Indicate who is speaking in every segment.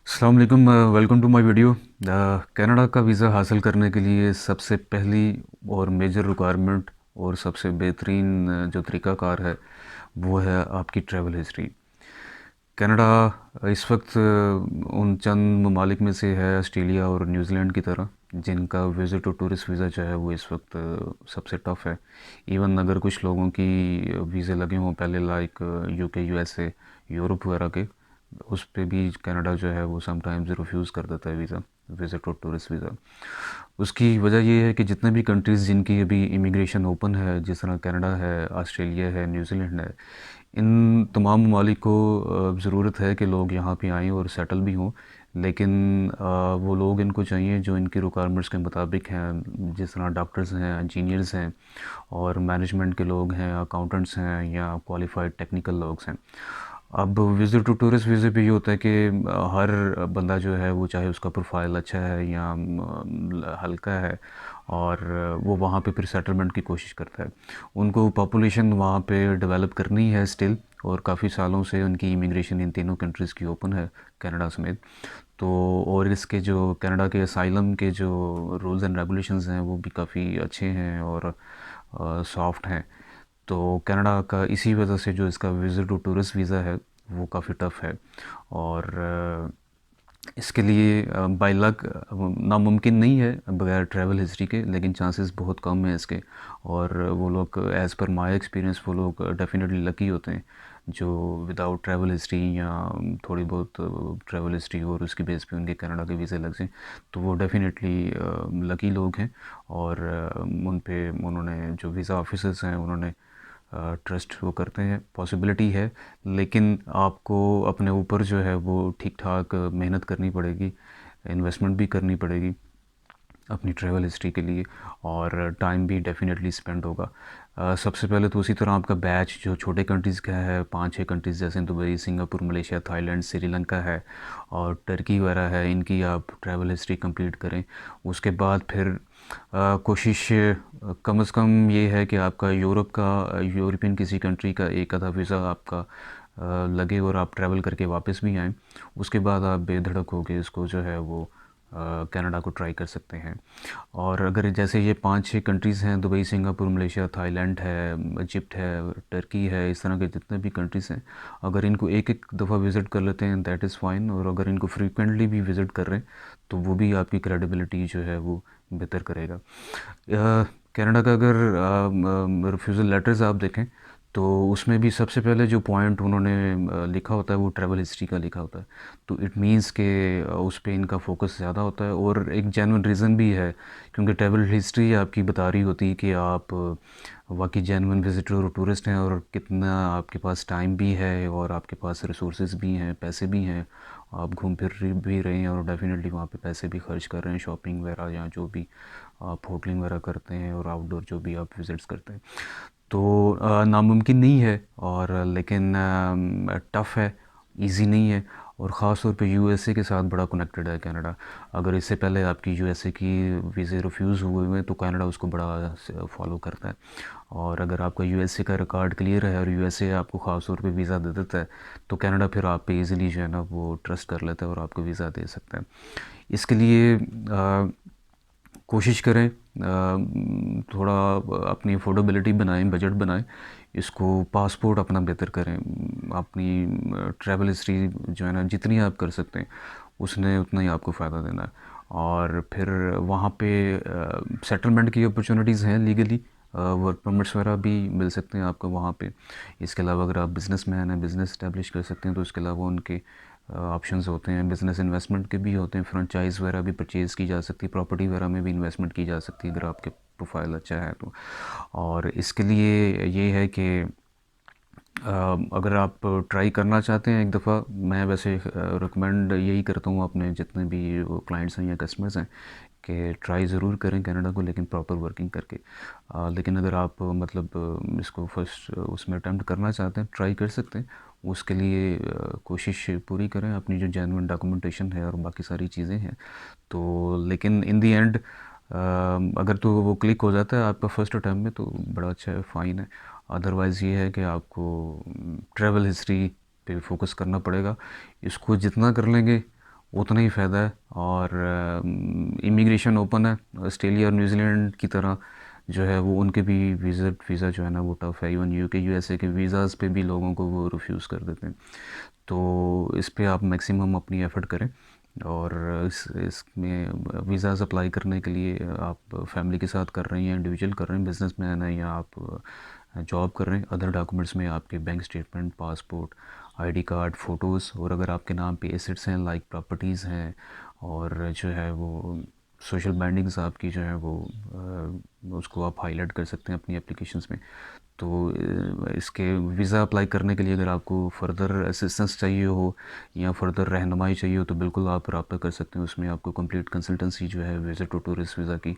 Speaker 1: अस्सलाम वालेकुम। Welcome to my video. Canada का वीज़ा हासिल करने के लिए सबसे पहली और मेजर रिक्वायरमेंट और सबसे बेहतरीन जो तरीक़ाकार है वो है आपकी ट्रैवल हिस्ट्री। कनाडा इस वक्त उन चंद ममालिक में से है, ऑस्ट्रेलिया और न्यूजीलैंड की तरह, जिनका विज़िट और टूरिस्ट वीज़ा जो है वो इस वक्त सबसे टफ़ है। इवन अगर कुछ लोगों की वीज़े लगे हों पहले, लाइक यूके, यूएसए, यूरोप वगैरह के, उस पे भी कनाडा जो है वो समटाइम्स रिफ्यूज़ कर देता है वीज़ा, विज़िट और टूरिस्ट वीज़ा। उसकी वजह ये है कि जितने भी कंट्रीज़ जिनकी अभी इमिग्रेशन ओपन है, जिस तरह कनाडा है, ऑस्ट्रेलिया है, न्यूजीलैंड है, इन तमाम ममालिक को ज़रूरत है कि लोग यहाँ पे आएँ और सेटल भी हों। लेकिन वो लोग इनको चाहिए जो इनकी रिक्वायरमेंट्स के मुताबिक हैं, जिस तरह डॉक्टर्स हैं, इंजीनियर्स हैं और मैनेजमेंट के लोग हैं, अकाउंटेंट्स हैं या क्वालिफाइड टेक्निकल लोग हैं। अब विज़िट टू टूरिस्ट वीज़े पे ये होता है कि हर बंदा जो है वो, चाहे उसका प्रोफाइल अच्छा है या हल्का है, और वो वहाँ पे फिर सेटलमेंट की कोशिश करता है। उनको पॉपुलेशन वहाँ पे डेवलप करनी है स्टिल, और काफ़ी सालों से उनकी इमिग्रेशन इन तीनों कंट्रीज़ की ओपन है, कनाडा समेत। तो और इसके जो कनाडा के असाइलम के जो रूल्स एंड रेगुलेशंस हैं वो भी काफ़ी अच्छे हैं और सॉफ्ट हैं। तो कनाडा का इसी वजह से जो इसका विज़िट टू टूरिस्ट वीज़ा है वो काफ़ी टफ़ है। और इसके लिए बाय लक नामुमकिन नहीं है बगैर ट्रैवल हिस्ट्री के, लेकिन चांसेस बहुत कम है इसके। और वो लोग, एज़ पर माय एक्सपीरियंस, वो लोग डेफिनेटली लकी होते हैं जो विदाउट ट्रैवल हिस्ट्री या थोड़ी बहुत ट्रैवल हिस्ट्री और उसकी बेस पे उनके कनाडा के वीज़े लग जाएं, तो वो डेफिनेटली लकी लोग हैं। और उन पे उन्होंने, जो वीज़ा ऑफिसर्स हैं, उन्होंने ट्रस्ट वो करते हैं, पॉसिबिलिटी है। लेकिन आपको अपने ऊपर जो है वो ठीक ठाक मेहनत करनी पड़ेगी, इन्वेस्टमेंट भी करनी पड़ेगी अपनी ट्रैवल हिस्ट्री के लिए, और टाइम भी डेफिनेटली स्पेंड होगा। सबसे पहले तो उसी तरह आपका बैच जो छोटे कंट्रीज़ का है, 5-6 कंट्रीज़ जैसे Dubai, Singapore, Malaysia, Thailand, Sri Lanka है और टर्की वगैरह है, इनकी आप ट्रैवल हिस्ट्री कंप्लीट करें। उसके बाद फिर कोशिश कम से कम ये है कि आपका यूरोप का, यूरोपियन किसी कंट्री का एक आधा वीज़ा आपका लगे और आप ट्रैवल करके वापस भी आएँ। उसके बाद आप बेधड़क होके इसको जो है वो कनाडा को ट्राई कर सकते हैं। और अगर जैसे ये 5-6 कंट्रीज़ हैं, दुबई, सिंगापुर, मलेशिया, थाईलैंड है, इजिप्ट है, टर्की है, इस तरह के जितने भी कंट्रीज़ हैं, अगर इनको एक एक दफ़ा विज़िट कर लेते हैं दैट इज़ फ़ाइन। और अगर इनको फ्रीक्वेंटली भी विज़िट कर रहे हैं तो वो भी आपकी क्रेडिबिलिटी जो है वो बेहतर करेगा। कनाडा का अगर रिफ्यूज़ल लेटर्स आप देखें तो उसमें भी सबसे पहले जो पॉइंट उन्होंने लिखा होता है वो ट्रैवल हिस्ट्री का लिखा होता है। तो इट मींस के उस पे इनका फोकस ज़्यादा होता है, और एक जेन्युइन रीज़न भी है, क्योंकि ट्रैवल हिस्ट्री आपकी बता रही होती है कि आप वाकई जेन्युइन विजिटर और टूरिस्ट हैं, और कितना आपके पास टाइम भी है और आपके पास रिसोर्सेज भी हैं, पैसे भी हैं, आप घूम फिर भी रहे हैं और डेफिनेटली वहाँ पे पैसे भी खर्च कर रहे हैं, शॉपिंग वगैरह या जो भी आप होटलिंग वगैरह करते हैं और आउटडोर जो भी आप विज़िट्स करते हैं। तो नामुमकिन नहीं है, और लेकिन टफ़ है, इजी नहीं है। और ख़ास तौर पे यूएसए के साथ बड़ा कनेक्टेड है कनाडा। अगर इससे पहले आपकी यूएसए की वीज़े रिफ्यूज़ हुए हुए तो कनाडा उसको बड़ा फॉलो करता है। और अगर आपका यूएसए का रिकॉर्ड क्लियर है और यूएसए आपको ख़ास तौर पे वीज़ा दे देता है, तो कनाडा फिर आप पे ईज़िली जो है ना वो ट्रस्ट कर लेता है और आपको वीज़ा दे सकता है। इसके लिए कोशिश करें, थोड़ा अपनी अफोर्डेबिलिटी बनाएं, बजट बनाएं, इसको पासपोर्ट अपना बेहतर करें, अपनी ट्रैवल हिस्ट्री जो है ना जितनी आप कर सकते हैं उसने उतना ही आपको फ़ायदा देना है। और फिर वहाँ पे सेटलमेंट की अपॉर्चुनिटीज़ हैं लीगली, वर्क परमिट्स वगैरह भी मिल सकते हैं आपको वहाँ पे। इसके अलावा अगर आप बिज़नेसमैन हैं, बिज़नेस इस्टेब्लिश कर सकते हैं, तो इसके अलावा उनके ऑप्शंस होते हैं, बिज़नेस इन्वेस्टमेंट के भी होते हैं, फ्रेंचाइज़ वगैरह भी परचेज़ की जा सकती है, प्रॉपर्टी वगैरह में भी इन्वेस्टमेंट की जा सकती है अगर आपके प्रोफाइल अच्छा है तो। और इसके लिए ये है कि अगर आप ट्राई करना चाहते हैं एक दफ़ा, मैं वैसे रिकमेंड यही करता हूँ अपने जितने भी क्लाइंट्स हैं या कस्टमर्स हैं कि ट्राई ज़रूर करें कनाडा को, लेकिन प्रॉपर वर्किंग करके। लेकिन अगर आप मतलब इसको फर्स्ट उसमें अटैम्प्ट करना चाहते हैं, ट्राई कर सकते हैं। उसके लिए कोशिश पूरी करें, अपनी जो जेन्युइन डॉक्यूमेंटेशन है और बाकी सारी चीज़ें हैं तो। लेकिन इन दी एंड अगर तो वो क्लिक हो जाता है आपका फर्स्ट अटैम्प्ट में तो बड़ा अच्छा है, फ़ाइन है। अदरवाइज़ ये है कि आपको ट्रैवल हिस्ट्री पे फोकस करना पड़ेगा। इसको जितना कर लेंगे उतना ही फ़ायदा है। और इमिग्रेशन ओपन है ऑस्ट्रेलिया और न्यूजीलैंड की तरह, जो है वो उनके भी वीज़ा जो है ना वो टफ़ है। इवन यूके यूएसए के वीज़ाज़ पे भी लोगों को वो रिफ्यूज़ कर देते हैं। तो इस पे आप मैक्सिमम अपनी एफ़र्ट करें। और इसमें वीज़ाज़ अप्लाई करने के लिए आप फैमिली के साथ कर रहे हैं, इंडिविजुअल कर रहे हैं, बिजनेसमैन हैं, या आप जॉब कर रहे हैं, अदर डॉक्यूमेंट्स में आपके bank statement, passport, ID card, photos, और अगर आपके नाम पे एसेट्स हैं लाइक प्रॉपर्टीज़ हैं, और जो है वो सोशल बाइंडिंग्स आपकी जो है वो उसको आप हाईलाइट कर सकते हैं अपनी एप्लीकेशंस में। तो इसके वीज़ा अप्लाई करने के लिए अगर आपको फ़र्दर असिस्टेंस चाहिए हो या फ़र्दर रहनुमाई चाहिए हो तो बिल्कुल आप रब्ता कर सकते हैं। उसमें आपको कंप्लीट कंसल्टेंसी जो है विज़िट टू टूरिस्ट वीज़ा की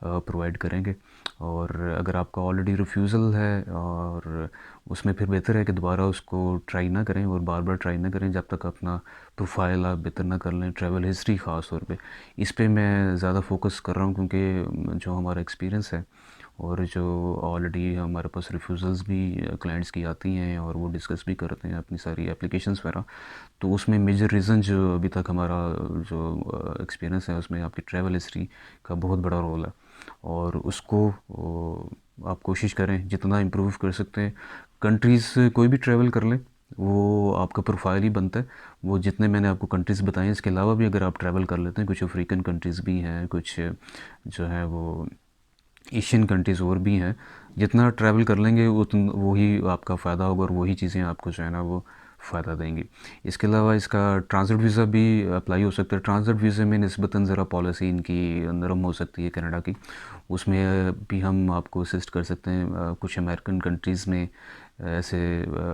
Speaker 1: प्रोवाइड करेंगे। और अगर आपका ऑलरेडी रिफ्यूज़ल है और उसमें फिर बेहतर है कि दोबारा उसको ट्राई ना करें और बार बार ट्राई ना करें जब तक अपना प्रोफाइल आप बेहतर ना कर लें, ट्रैवल हिस्ट्री ख़ास तौर पे। इस पे मैं ज़्यादा फोकस कर रहा हूँ क्योंकि जो हमारा एक्सपीरियंस है और जो ऑलरेडी हमारे पास रिफ्यूज़ल्स भी क्लाइंट्स की आती हैं और वो डिस्कस भी करते हैं अपनी सारी एप्लीकेशंस वगैरह, तो उसमें मेजर रीज़न जो अभी तक हमारा जो एक्सपीरियंस है उसमें आपकी ट्रैवल हिस्ट्री का बहुत बड़ा रोल है। और उसको आप कोशिश करें जितना इम्प्रूव कर सकते हैं। कंट्रीज़ कोई भी ट्रैवल कर लें वो आपका प्रोफाइल ही बनता है। वो जितने मैंने आपको कंट्रीज़ बताए इसके अलावा भी अगर आप ट्रैवल कर लेते हैं, कुछ अफ्रीकन कंट्रीज़ भी हैं, कुछ जो है वो एशियन कंट्रीज़ और भी हैं, जितना ट्रैवल कर लेंगे उतना वही आपका फ़ायदा होगा और वही चीज़ें आपको जो है ना वो फ़ायदा देंगी। इसके अलावा इसका ट्रांज़िट वीज़ा भी अप्लाई हो सकता है। ट्रांज़िट वीज़े में निस्बतन ज़रा पॉलिसी इनकी नरम हो सकती है कनाडा की, उसमें भी हम आपको असिस्ट कर सकते हैं। कुछ अमेरिकन कंट्रीज़ में ऐसे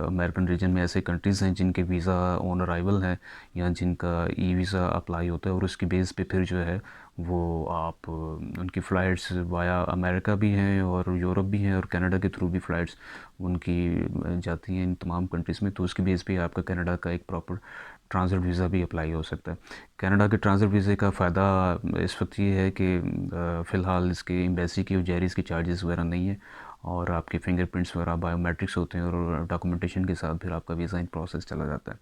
Speaker 1: अमेरिकन रीजन में ऐसे कंट्रीज़ हैं जिनके वीज़ा ऑन अराइवल हैं या जिनका ई वीज़ा अप्लाई होता है और उसकी बेस पे फिर जो है वो आप उनकी फ़्लाइट्स वाया अमेरिका भी हैं और यूरोप भी हैं और कनाडा के थ्रू भी फ़्लाइट्स उनकी जाती हैं इन तमाम कंट्रीज़ में। तो उसकी बेस पे आपका कनाडा का एक प्रॉपर ट्रांज़िट वीज़ा भी अप्लाई हो सकता है। कनाडा के ट्रांज़िट वीज़े का फ़ायदा इस वक्त ये है कि फ़िलहाल इसके एम्बेसी की और जेरीज़ के चार्जेस वगैरह नहीं है और आपके फिंगरप्रिंट्स वगैरह बायोमेट्रिक्स होते हैं और डॉक्यूमेंटेशन के साथ फिर आपका वीज़ा इन प्रोसेस चला जाता है।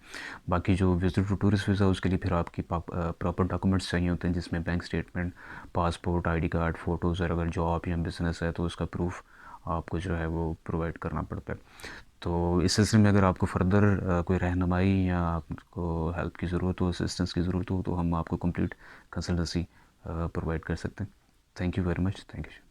Speaker 1: बाकी जो विज़िट टू टूरिस्ट वीज़ा उसके लिए फिर आपकी प्रॉपर डॉक्यूमेंट्स चाहिए होते हैं जिसमें bank statement, passport, ID card, photos, और अगर जॉब या बिज़नेस है तो उसका प्रूफ आपको जो है वो प्रोवाइड करना पड़ता है। तो इस सिलसिले में अगर आपको फ़र्दर कोई रहनुमाई या आपको हेल्प की ज़रूरत हो, असिस्टेंस की ज़रूरत हो, तो हम आपको कंप्लीट कंसल्टेंसी प्रोवाइड कर सकते हैं। Thank you very much. Thank you.